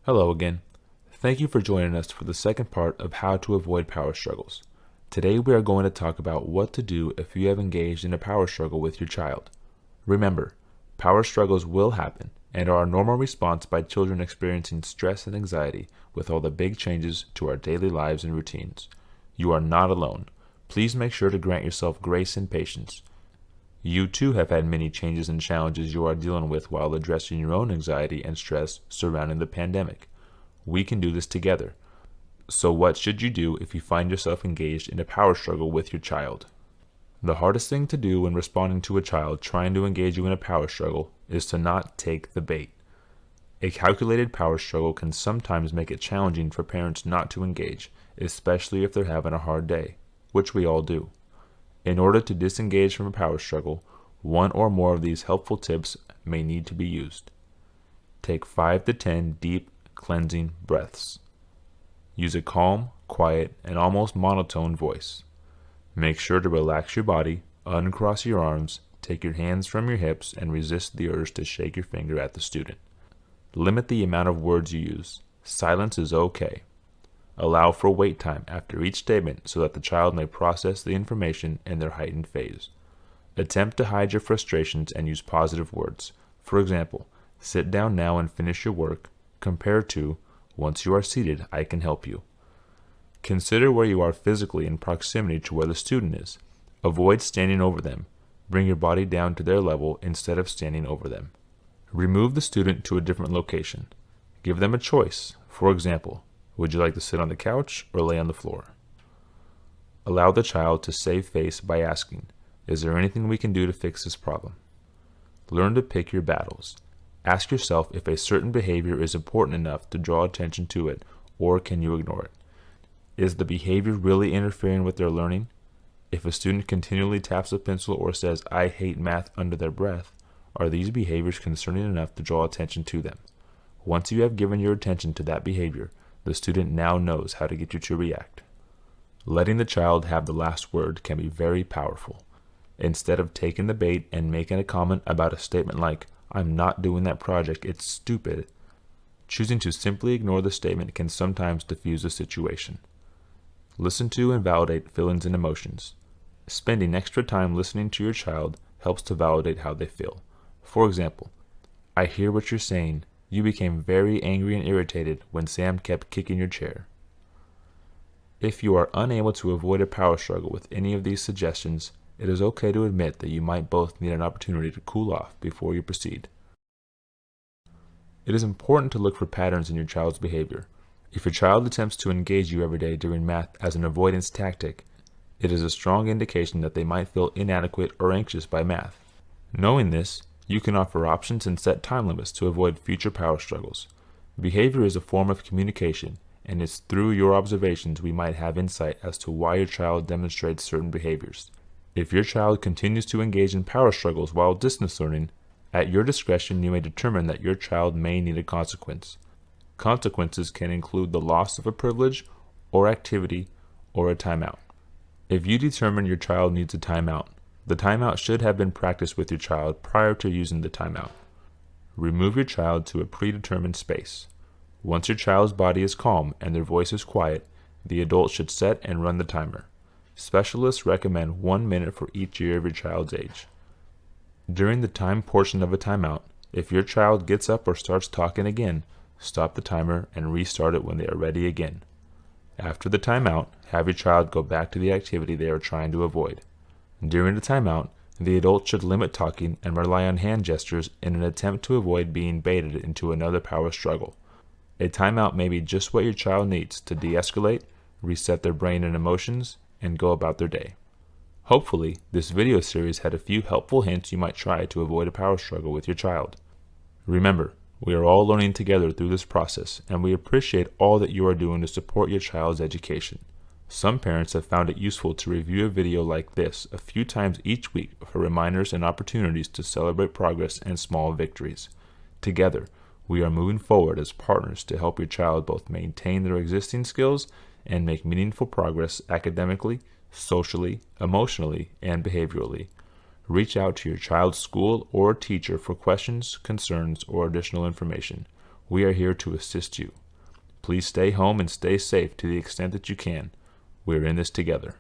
Hello again. Thank you for joining us for the second part of how to avoid power struggles. Today we are going to talk about what to do if you have engaged in a power struggle with your child. Remember, power struggles will happen and are a normal response by children experiencing stress and anxiety with all the big changes to our daily lives and routines. You are not alone. Please make sure to grant yourself grace and patience. You too have had many changes and challenges you are dealing with while addressing your own anxiety and stress surrounding the pandemic. We can do this together. So what should you do if you find yourself engaged in a power struggle with your child? The hardest thing to do when responding to a child trying to engage you in a power struggle is to not take the bait. A calculated power struggle can sometimes make it challenging for parents not to engage, especially if they're having a hard day, which we all do. In order to disengage from a power struggle, one or more of these helpful tips may need to be used. Take 5 to 10 deep, cleansing breaths. Use a calm, quiet, and almost monotone voice. Make sure to relax your body, uncross your arms, take your hands from your hips, and resist the urge to shake your finger at the student. Limit the amount of words you use. Silence is okay. Allow for wait time after each statement so that the child may process the information in their heightened phase. Attempt to hide your frustrations and use positive words. For example, sit down now and finish your work, compared to, once you are seated, I can help you. Consider where you are physically in proximity to where the student is. Avoid standing over them. Bring your body down to their level instead of standing over them. Remove the student to a different location. Give them a choice. For example, would you like to sit on the couch or lay on the floor? Allow the child to save face by asking, is there anything we can do to fix this problem? Learn to pick your battles. Ask yourself if a certain behavior is important enough to draw attention to it, or can you ignore it? Is the behavior really interfering with their learning? If a student continually taps a pencil or says, I hate math under their breath, are these behaviors concerning enough to draw attention to them? Once you have given your attention to that behavior, the student now knows how to get you to react. Letting the child have the last word can be very powerful. Instead of taking the bait and making a comment about a statement like, I'm not doing that project, it's stupid, choosing to simply ignore the statement can sometimes diffuse the situation. Listen to and validate feelings and emotions. Spending extra time listening to your child helps to validate how they feel. For example, I hear what you're saying. You became very angry and irritated when Sam kept kicking your chair. If you are unable to avoid a power struggle with any of these suggestions, it is okay to admit that you might both need an opportunity to cool off before you proceed. It is important to look for patterns in your child's behavior. If your child attempts to engage you every day during math as an avoidance tactic, it is a strong indication that they might feel inadequate or anxious by math. Knowing this, you can offer options and set time limits to avoid future power struggles. Behavior is a form of communication, and it's through your observations we might have insight as to why your child demonstrates certain behaviors. If your child continues to engage in power struggles while distance learning, at your discretion you may determine that your child may need a consequence. Consequences can include the loss of a privilege or activity or a timeout. If you determine your child needs a timeout, the timeout should have been practiced with your child prior to using the timeout. Remove your child to a predetermined space. Once your child's body is calm and their voice is quiet, the adult should set and run the timer. Specialists recommend 1 minute for each year of your child's age. During the time portion of a timeout, if your child gets up or starts talking again, stop the timer and restart it when they are ready again. After the timeout, have your child go back to the activity they are trying to avoid. During the timeout, the adult should limit talking and rely on hand gestures in an attempt to avoid being baited into another power struggle. A timeout may be just what your child needs to de-escalate, reset their brain and emotions, and go about their day. Hopefully, this video series had a few helpful hints you might try to avoid a power struggle with your child. Remember, we are all learning together through this process, and we appreciate all that you are doing to support your child's education. Some parents have found it useful to review a video like this a few times each week for reminders and opportunities to celebrate progress and small victories. Together, we are moving forward as partners to help your child both maintain their existing skills and make meaningful progress academically, socially, emotionally, and behaviorally. Reach out to your child's school or teacher for questions, concerns, or additional information. We are here to assist you. Please stay home and stay safe to the extent that you can. We're in this together.